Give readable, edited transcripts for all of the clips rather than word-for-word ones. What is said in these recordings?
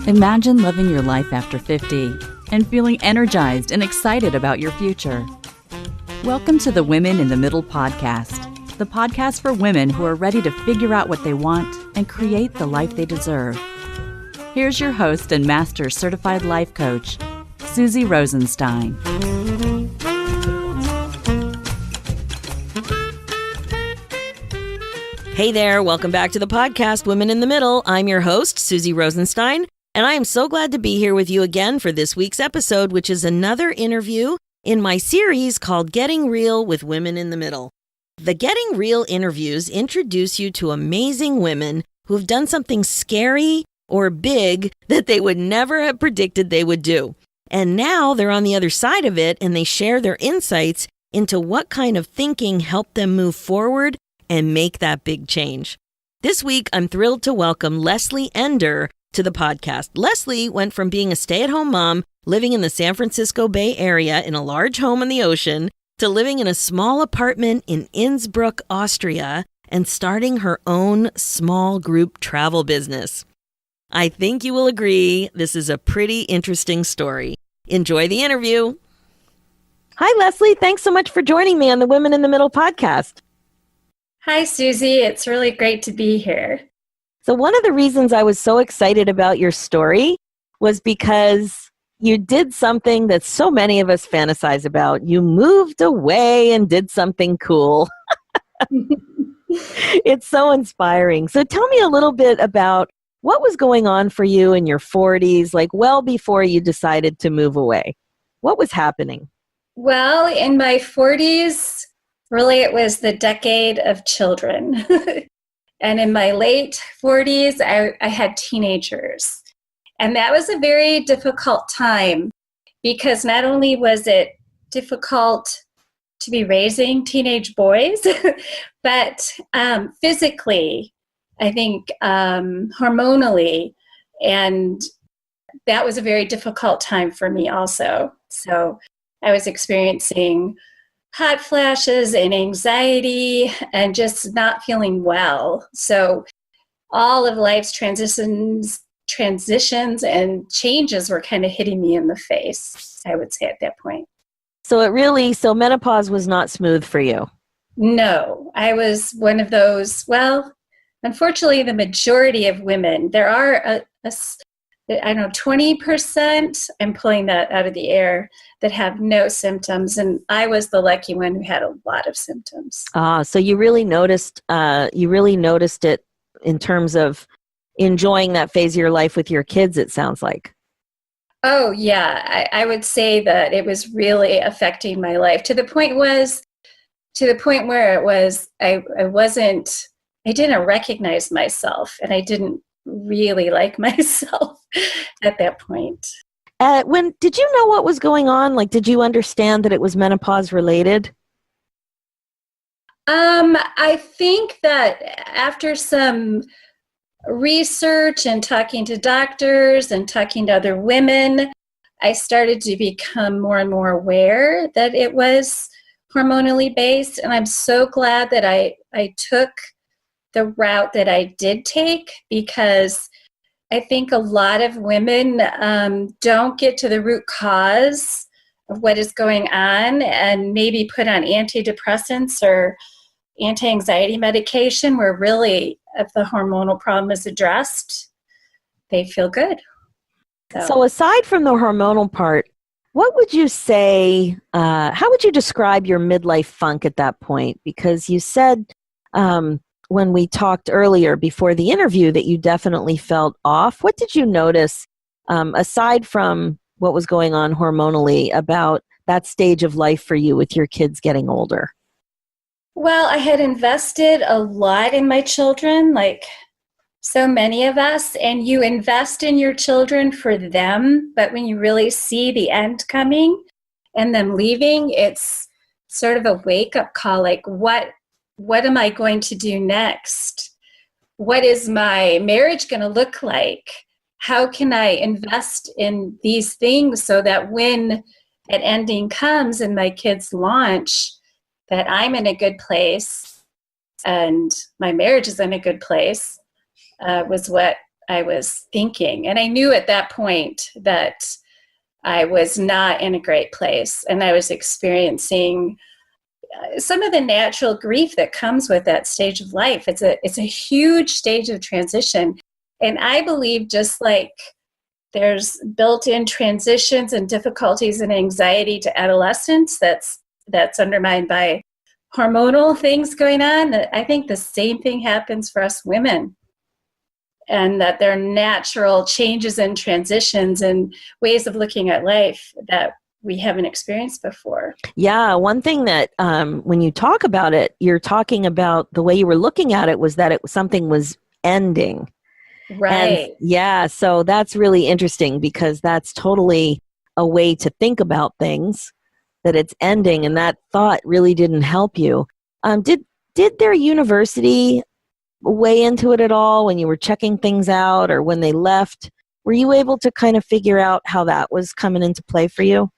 Imagine living your life after 50 and feeling energized and excited about your future. Welcome to the Women in the Middle podcast, the podcast for women who are ready to figure out what they want and create the life they deserve. Here's your host and master certified life coach, Susie Rosenstein. Hey there, welcome back to the podcast, Women in the Middle. I'm your host, Susie Rosenstein, and I am so glad to be here with you again for this week's episode, which is another interview in my series called Getting Real with Women in the Middle. The Getting Real interviews introduce you to amazing women who have done something scary or big that they would never have predicted they would do. And now they're on the other side of it, and they share their insights into what kind of thinking helped them move forward and make that big change. This week, I'm thrilled to welcome Leslie Ender to the podcast. Leslie went from being a stay-at-home mom living in the San Francisco Bay Area in a large home on the ocean to living in a small apartment in Innsbruck, Austria, and starting her own small group travel business. I think you will agree this is a pretty interesting story. Enjoy the interview. Hi, Leslie. Thanks so much for joining me on the Women in the Middle podcast. Hi, Susie. It's really great to be here. So one of the reasons I was so excited about your story was because you did something that so many of us fantasize about. You moved away and did something cool. It's so inspiring. So tell me a little bit about what was going on for you in your 40s, like well before you decided to move away. What was happening? Well, in my 40s, really it was the decade of children. And in my late 40s, I had teenagers. And that was a very difficult time because not only was it difficult to be raising teenage boys, but physically, I think hormonally, and that was a very difficult time for me also. So I was experiencing hot flashes and anxiety and just not feeling well. So all of life's transitions and changes were kind of hitting me in the face, I would say at that point. So menopause was not smooth for you? No, I was one of those, unfortunately, the majority of women, there are 20%, I'm pulling that out of the air, that have no symptoms. And I was the lucky one who had a lot of symptoms. So you really noticed it in terms of enjoying that phase of your life with your kids, it sounds like. Oh, yeah. I would say that it was really affecting my life to the point where it was, I didn't recognize myself, and I didn't really like myself at that point. When did you know what was going on? Like, did you understand that it was menopause related? I think that after some research and talking to doctors and talking to other women, I started to become more and more aware that it was hormonally based. And I'm so glad that I took the route that I did take, because I think a lot of women don't get to the root cause of what is going on and maybe put on antidepressants or anti-anxiety medication, where really, if the hormonal problem is addressed, they feel good. So aside from the hormonal part, what would you say, how would you describe your midlife funk at that point? Because you said when we talked earlier before the interview that you definitely felt off. What did you notice, aside from what was going on hormonally, about that stage of life for you with your kids getting older? Well, I had invested a lot in my children, like so many of us, and you invest in your children for them, but when you really see the end coming and them leaving, it's sort of a wake-up call, like what am I going to do next? What is my marriage going to look like? How can I invest in these things so that when an ending comes and my kids launch, that I'm in a good place and my marriage is in a good place, was what I was thinking. And I knew at that point that I was not in a great place, and I was experiencing some of the natural grief that comes with that stage of life. It's a huge stage of transition. And I believe, just like there's built-in transitions and difficulties and anxiety to adolescence that's undermined by hormonal things going on, I think the same thing happens for us women. And that there are natural changes and transitions and ways of looking at life that we haven't experienced before. Yeah, one thing that when you talk about it, you're talking about the way you were looking at it was that something was ending. Right. And yeah, so that's really interesting because that's totally a way to think about things, that it's ending, and that thought really didn't help you. Did their university weigh into it at all when you were checking things out or when they left? Were you able to kind of figure out how that was coming into play for you?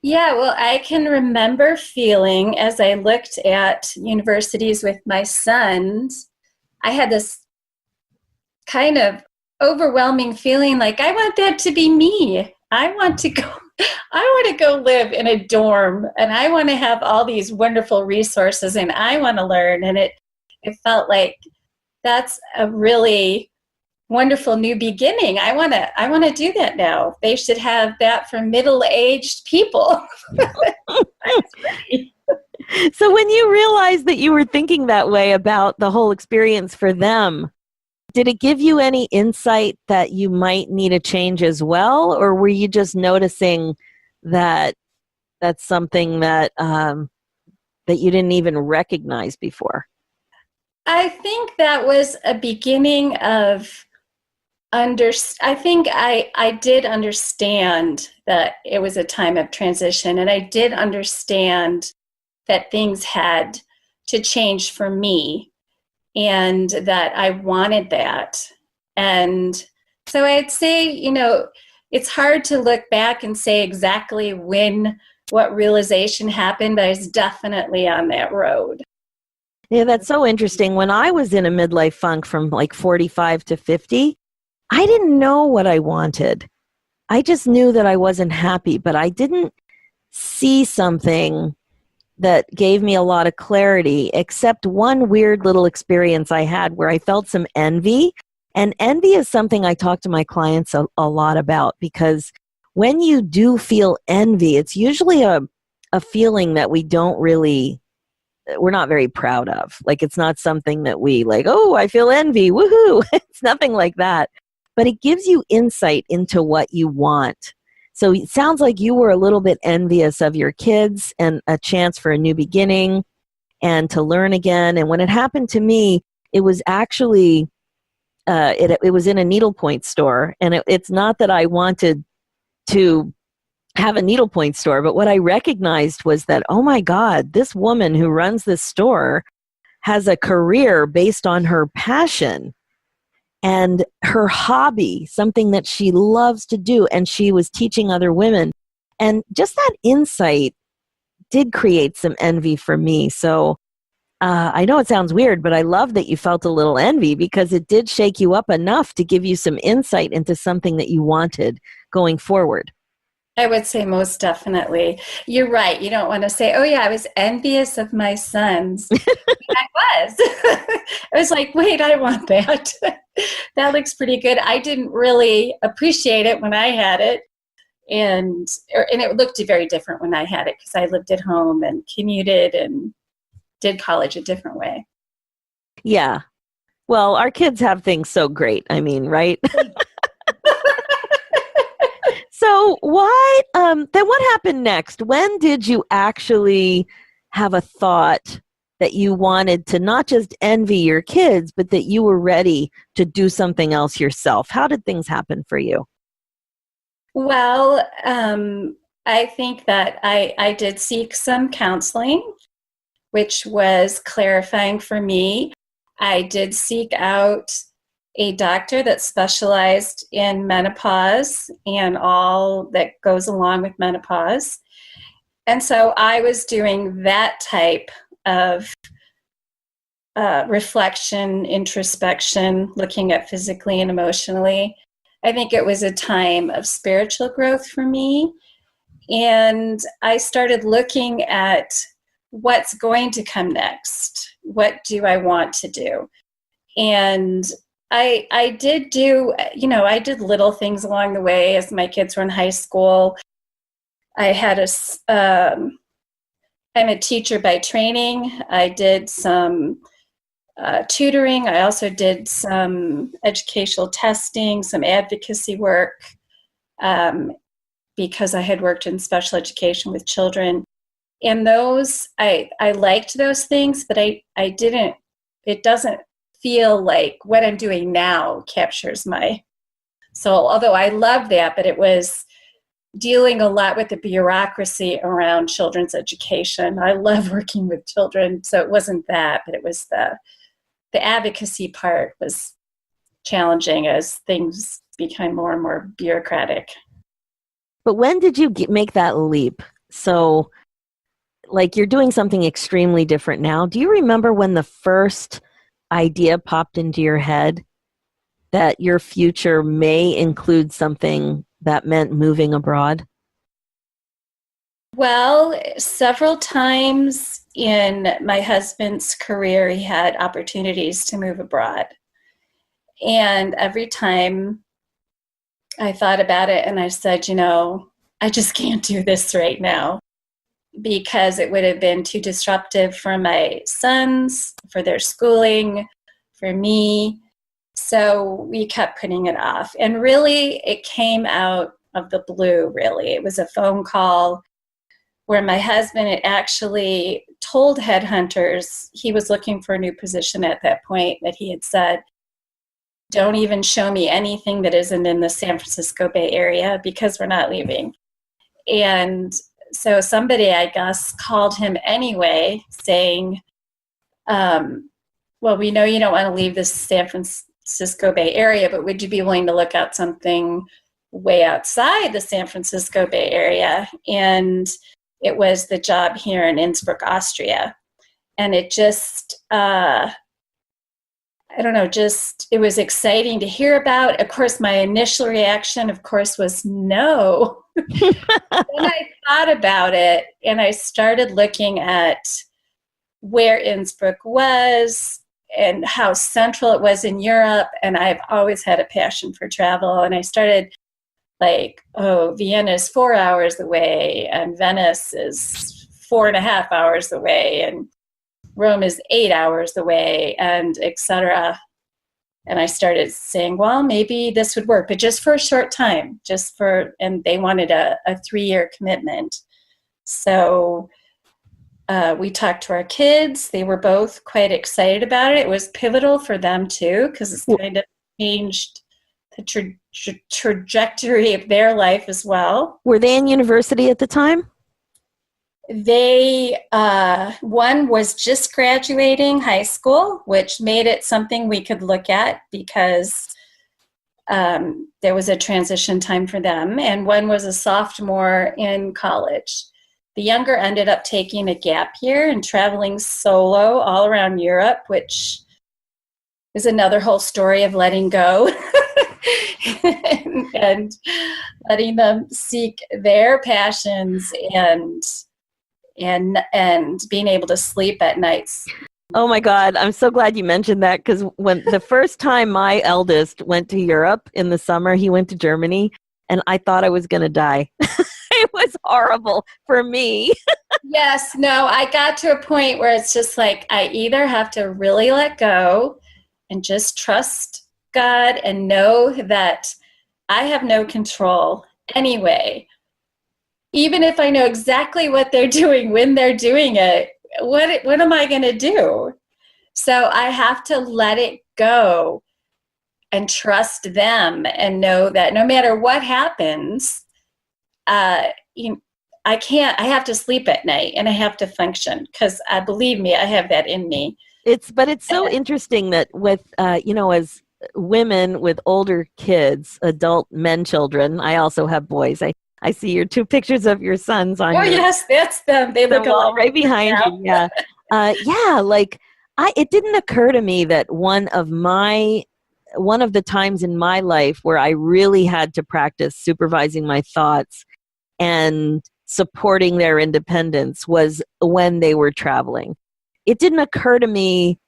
Yeah, well, I can remember feeling, as I looked at universities with my sons, I had this kind of overwhelming feeling like, I want that to be me. I want to go live in a dorm, and I want to have all these wonderful resources, and I want to learn. And it felt like that's a really wonderful new beginning. I want to do that now. They should have that for middle-aged people. So when you realized that you were thinking that way about the whole experience for them, did it give you any insight that you might need a change as well? Or were you just noticing that that's something that that you didn't even recognize before? I think that was a beginning of I think I did understand that it was a time of transition, and I did understand that things had to change for me, and that I wanted that. And so I'd say, it's hard to look back and say exactly what realization happened, but I was definitely on that road. Yeah, that's so interesting. When I was in a midlife funk from like 45 to 50, I didn't know what I wanted. I just knew that I wasn't happy, but I didn't see something that gave me a lot of clarity, except one weird little experience I had where I felt some envy. And envy is something I talk to my clients a lot about, because when you do feel envy, it's usually a feeling that we're not very proud of. Like, it's not something that we like, oh, I feel envy, woohoo. It's nothing like that. But it gives you insight into what you want. So it sounds like you were a little bit envious of your kids and a chance for a new beginning and to learn again. And when it happened to me, it was actually, it was in a needlepoint store. And it's not that I wanted to have a needlepoint store, but what I recognized was that, oh my God, this woman who runs this store has a career based on her passion and her hobby, something that she loves to do, and she was teaching other women. And just that insight did create some envy for me. So I know it sounds weird, but I love that you felt a little envy, because it did shake you up enough to give you some insight into something that you wanted going forward. I would say most definitely. You're right. You don't want to say, oh yeah, I was envious of my sons. I was. I was like, wait, I want that. That looks pretty good. I didn't really appreciate it when I had it. And it looked very different when I had it, because I lived at home and commuted and did college a different way. Yeah. Well, our kids have things so great. I mean, right? So then what happened next? When did you actually have a thought that you wanted to not just envy your kids, but that you were ready to do something else yourself? How did things happen for you? Well, I think that I did seek some counseling, which was clarifying for me. I did seek out a doctor that specialized in menopause and all that goes along with menopause. And so I was doing that type of reflection, introspection, looking at physically and emotionally. I think it was a time of spiritual growth for me. And I started looking at what's going to come next. What do I want to do? And I did do, I did little things along the way as my kids were in high school. I had I'm a teacher by training. I did some tutoring. I also did some educational testing, some advocacy work, because I had worked in special education with children. And those, I liked those things, but I didn't, it doesn't feel like what I'm doing now captures my soul. Although I love that, but it was dealing a lot with the bureaucracy around children's education. I love working with children, so it wasn't that, but it was the advocacy part was challenging as things became more and more bureaucratic. But when did you make that leap? So, like, you're doing something extremely different now. Do you remember when the first idea popped into your head that your future may include something that meant moving abroad? Well, several times in my husband's career, he had opportunities to move abroad. And every time I thought about it and I said, I just can't do this right now because it would have been too disruptive for my sons, for their schooling, for me. So we kept putting it off. And really, it came out of the blue, really. It was a phone call where my husband had actually told headhunters he was looking for a new position at that point, that he had said, don't even show me anything that isn't in the San Francisco Bay Area because we're not leaving. And so somebody, I guess, called him anyway saying, well, we know you don't want to leave the San Francisco Bay Area, but would you be willing to look at something way outside the San Francisco Bay Area? And it was the job here in Innsbruck, Austria. And it just, it was exciting to hear about. Of course, my initial reaction, was no. Then I thought about it and I started looking at where Innsbruck was and how central it was in Europe. And I've always had a passion for travel. And I started Vienna is 4 hours away and Venice is 4.5 hours away and Rome is 8 hours away, and etc. And I started saying, well, maybe this would work, but just for a short time, and they wanted a 3-year commitment. So we talked to our kids. They were both quite excited about it. It was pivotal for them too, because it's kind of changed the trajectory of their life as well. Were they in university at the time? They, one was just graduating high school, which made it something we could look at because there was a transition time for them. And one was a sophomore in college. The younger ended up taking a gap year and traveling solo all around Europe, which is another whole story of letting go and letting them seek their passions and being able to sleep at nights. Oh my God, I'm so glad you mentioned that, because when the first time my eldest went to Europe in the summer, he went to Germany, and I thought I was going to die. It was horrible for me. Yes, no, I got to a point where it's just like I either have to really let go and just trust God and know that I have no control anyway. Even if I know exactly what they're doing, when they're doing it, what am I going to do? So I have to let it go and trust them and know that no matter what happens, I have to sleep at night and I have to function because believe me, I have that in me. It's so interesting that with, as women with older kids, adult men, children, I also have boys. I see your 2 pictures of your sons on yes, that's them. They look right behind you. Yeah. it didn't occur to me that one of the times in my life where I really had to practice supervising my thoughts and supporting their independence was when they were traveling. It didn't occur to me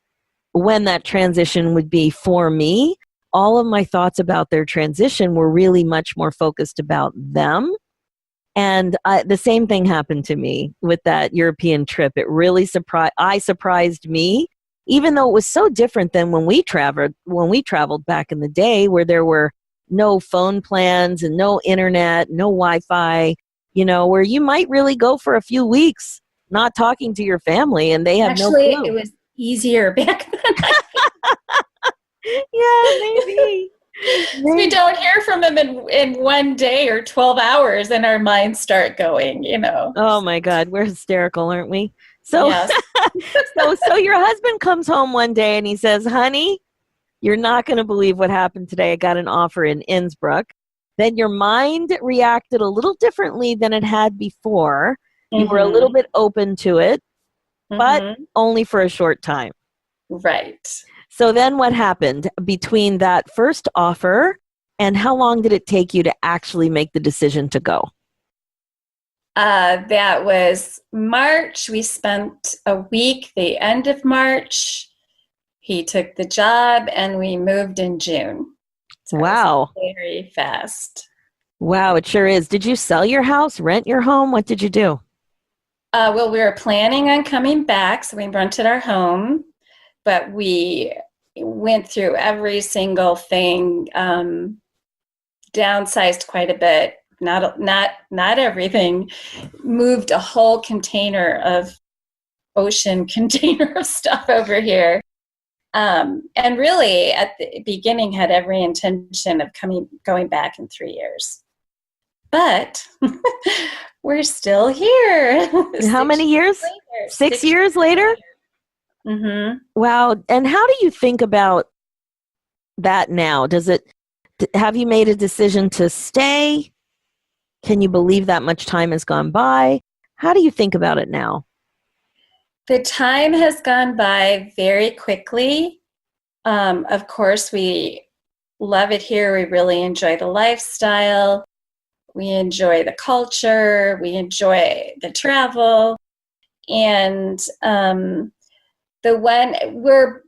when that transition would be for me. All of my thoughts about their transition were really much more focused about them. And the same thing happened to me with that European trip. It really surprised me, even though it was so different than when we traveled back in the day, where there were no phone plans and no internet, no Wi-Fi, where you might really go for a few weeks not talking to your family and they have no clue. Actually, it was easier back then. Yeah, maybe. We don't hear from them in 1 day or 12 hours and our minds start going, Oh my God, we're hysterical, aren't we? So, yes. so your husband comes home one day and he says, honey, you're not going to believe what happened today. I got an offer in Innsbruck. Then your mind reacted a little differently than it had before. You were a little bit open to it, but only for a short time. Right. So then what happened between that first offer and how long did it take you to actually make the decision to go? That was March. We spent a week, the end of March. He took the job and we moved in June. So wow. Very fast. Wow, it sure is. Did you sell your house, rent your home? What did you do? Well, we were planning on coming back, so we rented our home, but we went through every single thing, downsized quite a bit. Not everything. Moved a whole container of ocean container of stuff over here. And really, at the beginning, had every intention of going back in 3 years. But we're still here. How many years? 6 years later? Mm-hmm. Wow. And how do you think about that now? Have you made a decision to stay? Can you believe that much time has gone by? How do you think about it now? The time has gone by very quickly. Of course, we love it here. We really enjoy the lifestyle. We enjoy the culture. We enjoy the travel. And we're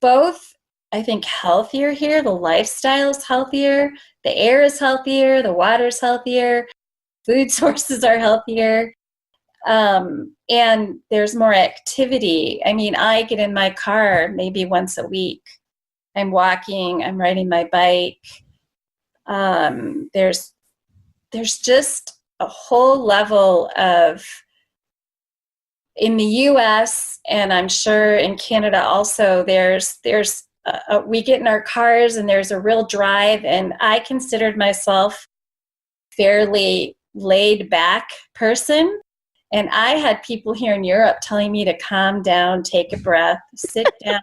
both, I think, healthier here. The lifestyle is healthier. The air is healthier. The water is healthier. Food sources are healthier. And there's more activity. I mean, I get in my car maybe once a week. I'm walking, I'm riding my bike. There's just a whole level of, in the US, and I'm sure in Canada also, we get in our cars and there's a real drive, and I considered myself fairly laid back person. And I had people here in Europe telling me to calm down, take a breath, sit down.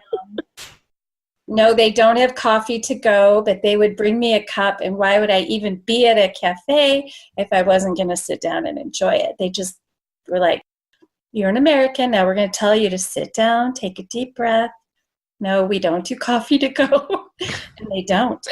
No, they don't have coffee to go, but they would bring me a cup. And why would I even be at a cafe if I wasn't going to sit down and enjoy it? They just were like, you're an American. Now we're going to tell you to sit down, take a deep breath. No, we don't do coffee to go. And they don't.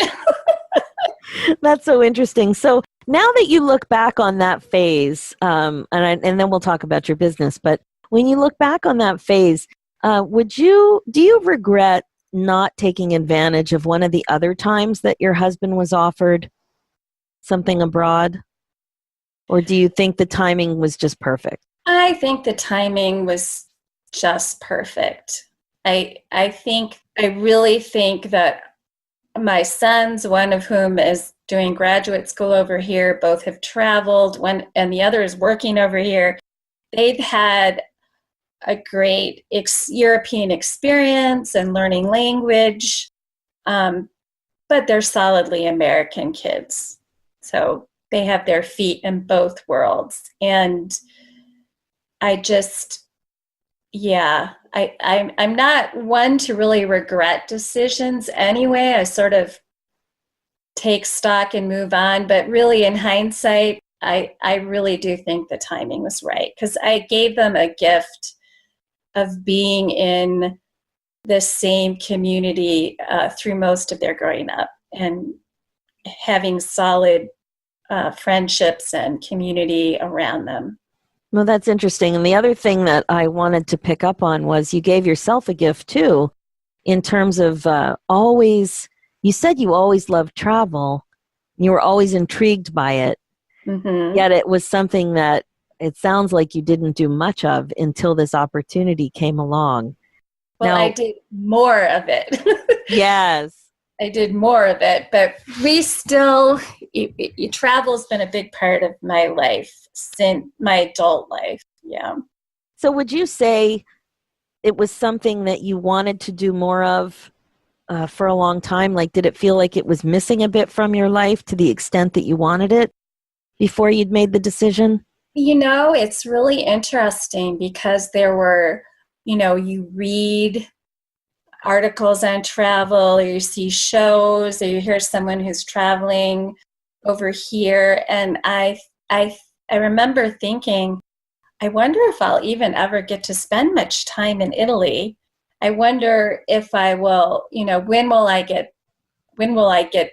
That's so interesting. So now that you look back on that phase, and then we'll talk about your business, but when you look back on that phase, do you regret not taking advantage of one of the other times that your husband was offered something abroad? Or do you think the timing was just perfect? I think the timing was just perfect. I really think that my sons, one of whom is doing graduate school over here, both have traveled, and the other is working over here. They've had a great European experience and learning language, but they're solidly American kids. So they have their feet in both worlds. And I'm not one to really regret decisions anyway. I sort of take stock and move on. But really, in hindsight, I really do think the timing was right, because I gave them a gift of being in the same community through most of their growing up and having solid friendships and community around them. Well, that's interesting. And the other thing that I wanted to pick up on was you gave yourself a gift too, in terms of you said you always loved travel. You were always intrigued by it. Mm-hmm. Yet it was something that it sounds like you didn't do much of until this opportunity came along. Well, now, I did more of it. Yes. I did more of it, but we still, travel's been a big part of my life since my adult life. Yeah. So would you say it was something that you wanted to do more of for a long time? Like, did it feel like it was missing a bit from your life to the extent that you wanted it before you'd made the decision? It's really interesting because there were, you read articles on travel, or you see shows, or you hear someone who's traveling over here. And I remember thinking, I wonder if I'll even ever get to spend much time in Italy. I wonder if I will, when will I get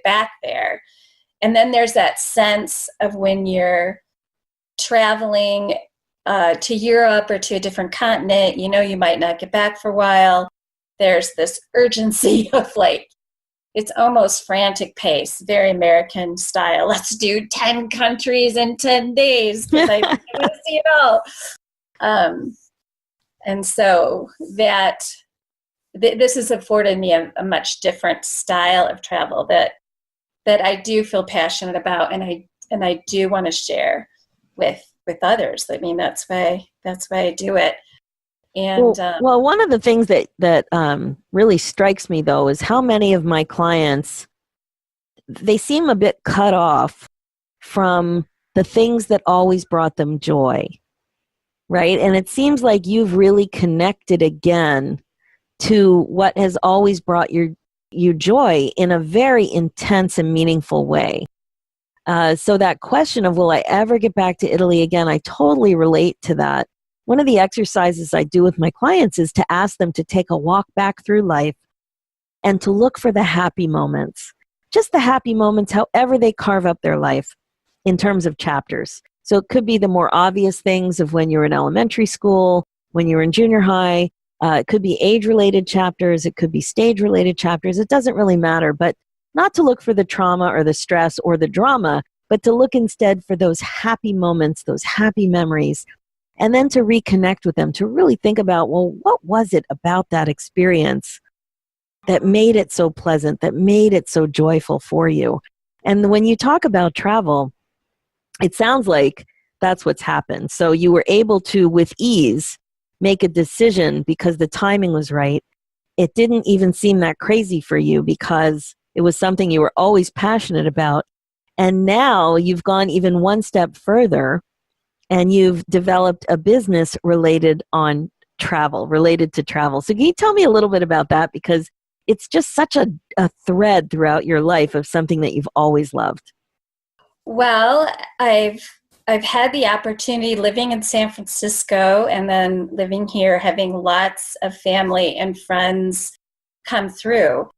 back there? And then there's that sense of when you're traveling to Europe or to a different continent, you might not get back for a while. There's this urgency of it's almost frantic pace, very American style. Let's do 10 countries in 10 days because I want to see it all. And so this has afforded me a much different style of travel that I do feel passionate about, and I do want to share with others. I mean, that's why I do it. And well, one of the things that really strikes me, though, is how many of my clients, they seem a bit cut off from the things that always brought them joy, right? And it seems like you've really connected again to what has always brought you joy in a very intense and meaningful way. So that question of, will I ever get back to Italy again? I totally relate to that. One of the exercises I do with my clients is to ask them to take a walk back through life and to look for the happy moments, just the happy moments, however they carve up their life in terms of chapters. So it could be the more obvious things of when you're in elementary school, when you're in junior high. It could be age-related chapters. It could be stage-related chapters. It doesn't really matter, but not to look for the trauma or the stress or the drama, but to look instead for those happy moments, those happy memories, and then to reconnect with them, to really think about, well, what was it about that experience that made it so pleasant, that made it so joyful for you? And when you talk about travel, it sounds like that's what's happened. So you were able to, with ease, make a decision because the timing was right. It didn't even seem that crazy for you because it was something you were always passionate about. And now you've gone even one step further and you've developed a business related to travel. So can you tell me a little bit about that? Because it's just such a thread throughout your life of something that you've always loved. Well, I've had the opportunity living in San Francisco and then living here, having lots of family and friends come through.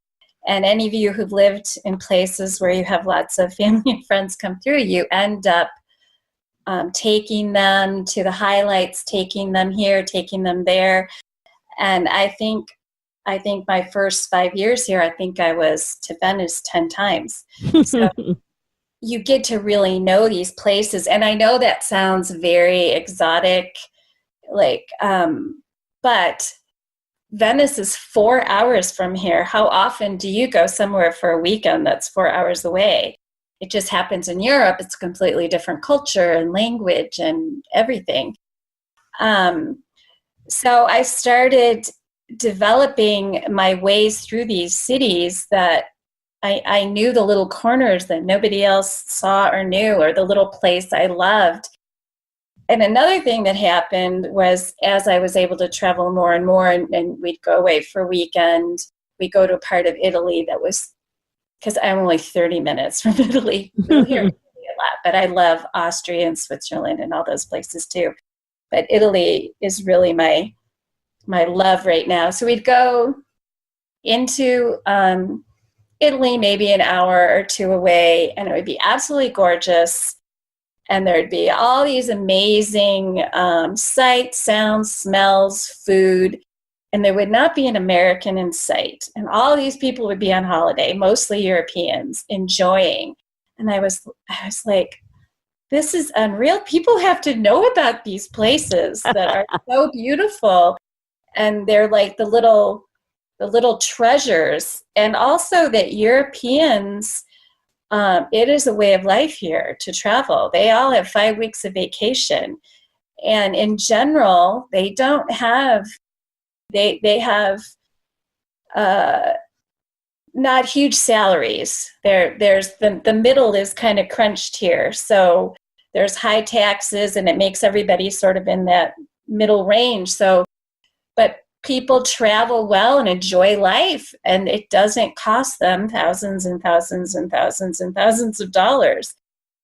And any of you who've lived in places where you have lots of family and friends come through, you end up taking them to the highlights, taking them here, taking them there. And I think my first 5 years here, I think I was to Venice 10 times. So you get to really know these places. And I know that sounds very exotic, but Venice is 4 hours from here. How often do you go somewhere for a weekend that's 4 hours away? It just happens in Europe. It's a completely different culture and language and everything. So I started developing my ways through these cities that I knew the little corners that nobody else saw or knew, or the little place I loved. And another thing that happened was, as I was able to travel more and more, and we'd go away for a weekend, we'd go to a part of Italy that was, because I'm only 30 minutes from Italy. We'll hear Italy a lot, but I love Austria and Switzerland and all those places too. But Italy is really my my love right now. So we'd go into Italy, maybe an hour or two away, and it would be absolutely gorgeous. And there'd be all these amazing sights, sounds, smells, food, and there would not be an American in sight. And all these people would be on holiday, mostly Europeans, enjoying. And I was like, this is unreal. People have to know about these places that are so beautiful. And they're like the little treasures. And also that Europeans, it is a way of life here to travel. They all have 5 weeks of vacation. And in general, they don't have, they have not huge salaries. There's the middle is kind of crunched here. So there's high taxes and it makes everybody sort of in that middle range. So, but people travel well and enjoy life, and it doesn't cost them thousands and thousands and thousands and thousands of dollars.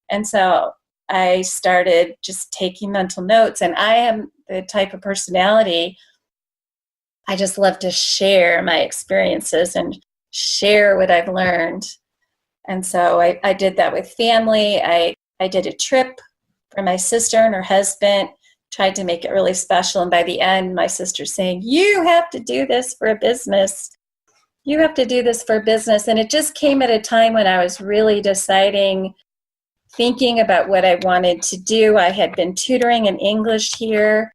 And so I started just taking mental notes, and I am the type of personality, I just love to share my experiences and share what I've learned. And so I did that with family. I did a trip for my sister and her husband, tried to make it really special. And by the end, my sister's saying, you have to do this for a business. You have to do this for a business. And it just came at a time when I was really deciding, thinking about what I wanted to do. I had been tutoring in English here,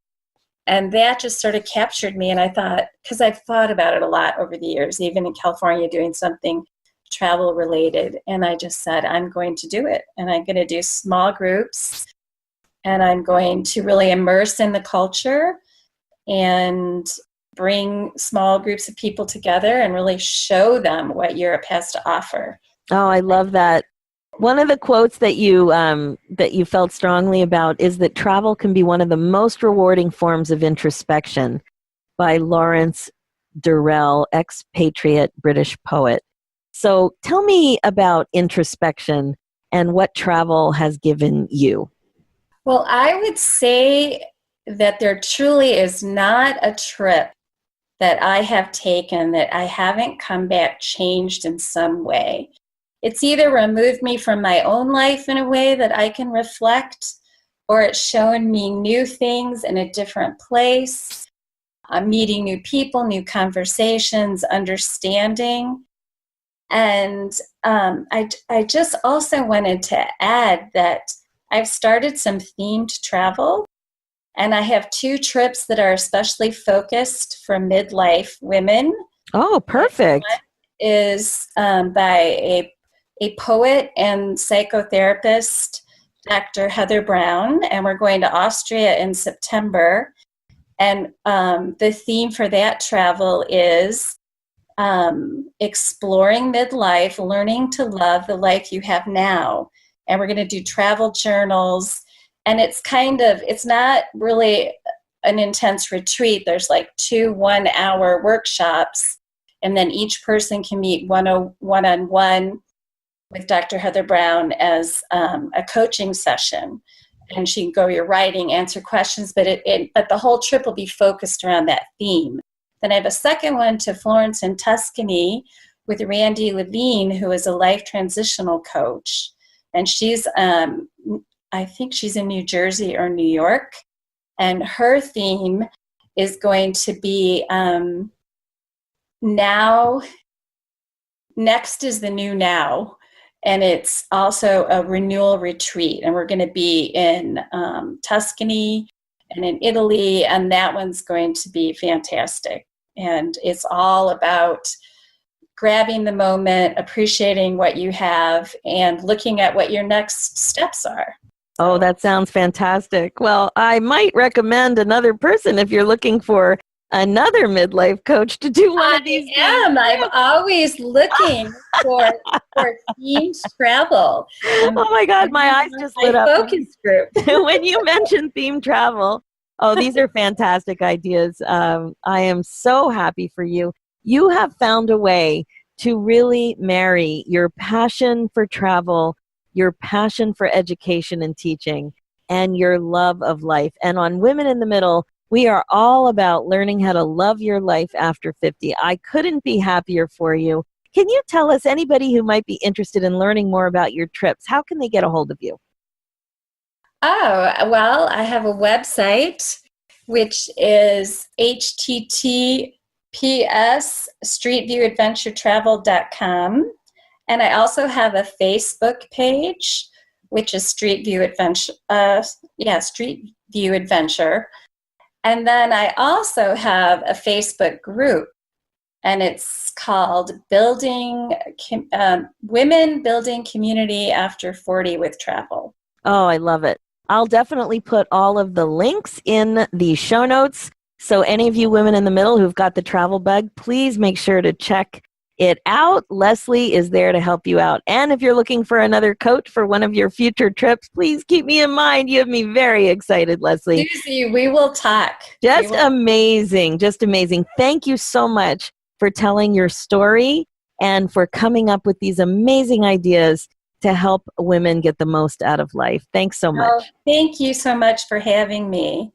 and that just sort of captured me. And I thought, because I've thought about it a lot over the years, even in California, doing something travel related. And I just said, I'm going to do it. And I'm going to do small groups. And I'm going to really immerse in the culture and bring small groups of people together and really show them what Europe has to offer. Oh, I love that. One of the quotes that you felt strongly about is that travel can be one of the most rewarding forms of introspection, by Lawrence Durrell, expatriate British poet. So tell me about introspection and what travel has given you. Well, I would say that there truly is not a trip that I have taken that I haven't come back changed in some way. It's either removed me from my own life in a way that I can reflect, or it's shown me new things in a different place. I'm meeting new people, new conversations, understanding. And I just also wanted to add that I've started some themed travel, and I have 2 trips that are especially focused for midlife women. Oh, perfect. One is by a poet and psychotherapist, Dr. Heather Brown, and we're going to Austria in September. And the theme for that travel is exploring midlife, learning to love the life you have now. And we're going to do travel journals. And it's not really an intense retreat. There's like 2 one-hour workshops. And then each person can meet one-on-one with Dr. Heather Brown as a coaching session. And she can go your writing, answer questions, but the whole trip will be focused around that theme. Then I have a second one to Florence in Tuscany with Randy Levine, who is a life transitional coach. And she's, I think she's in New Jersey or New York. And her theme is going to be now, next is the new now. And it's also a renewal retreat. And we're going to be in Tuscany and in Italy. And that one's going to be fantastic. And it's all about grabbing the moment, appreciating what you have, and looking at what your next steps are. Oh, that sounds fantastic. Well, I might recommend another person if you're looking for another midlife coach to do one of these. I'm always looking for themed travel. Oh my God, my eyes just lit up. Focus group. When you mentioned themed travel, oh, these are fantastic ideas. I am so happy for you. You have found a way to really marry your passion for travel, your passion for education and teaching, and your love of life. And on Women in the Middle, We are all about learning how to love your life after 50. I couldn't be happier for you. Can you tell us, anybody who might be interested in learning more about your trips, how can they get a hold of you? Oh, well, I have a website, which is https://streetviewadventuretravel.com. And I also have a Facebook page, which is Street View Adventure. Street View Adventure. And then I also have a Facebook group, and it's called Women Building Community After 40 with Travel. Oh, I love it. I'll definitely put all of the links in the show notes. So any of you women in the middle who've got the travel bug, please make sure to check it out. Leslie is there to help you out. And if you're looking for another coach for one of your future trips, please keep me in mind. You have me very excited, Leslie. Susie, we will talk. Just amazing. Just amazing. Thank you so much for telling your story and for coming up with these amazing ideas to help women get the most out of life. Thanks so much. Oh, thank you so much for having me.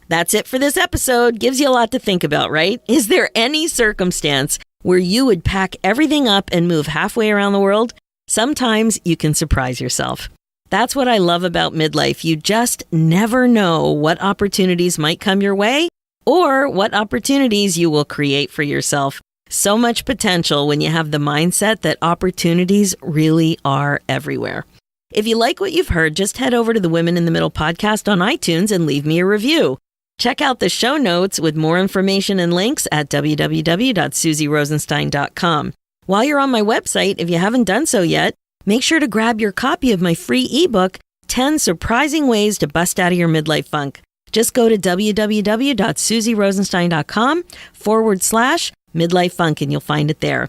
That's it for this episode. Gives you a lot to think about, right? Is there any circumstance where you would pack everything up and move halfway around the world? Sometimes you can surprise yourself. That's what I love about midlife. You just never know what opportunities might come your way or what opportunities you will create for yourself. So much potential when you have the mindset that opportunities really are everywhere. If you like what you've heard, just head over to the Women in the Middle podcast on iTunes and leave me a review. Check out the show notes with more information and links at www.susierosenstein.com. While you're on my website, if you haven't done so yet, make sure to grab your copy of my free ebook, 10 Surprising Ways to Bust Out of Your Midlife Funk. Just go to www.susierosenstein.com/midlife funk and you'll find it there.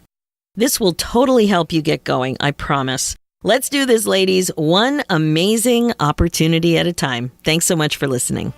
This will totally help you get going, I promise. Let's do this, ladies, one amazing opportunity at a time. Thanks so much for listening.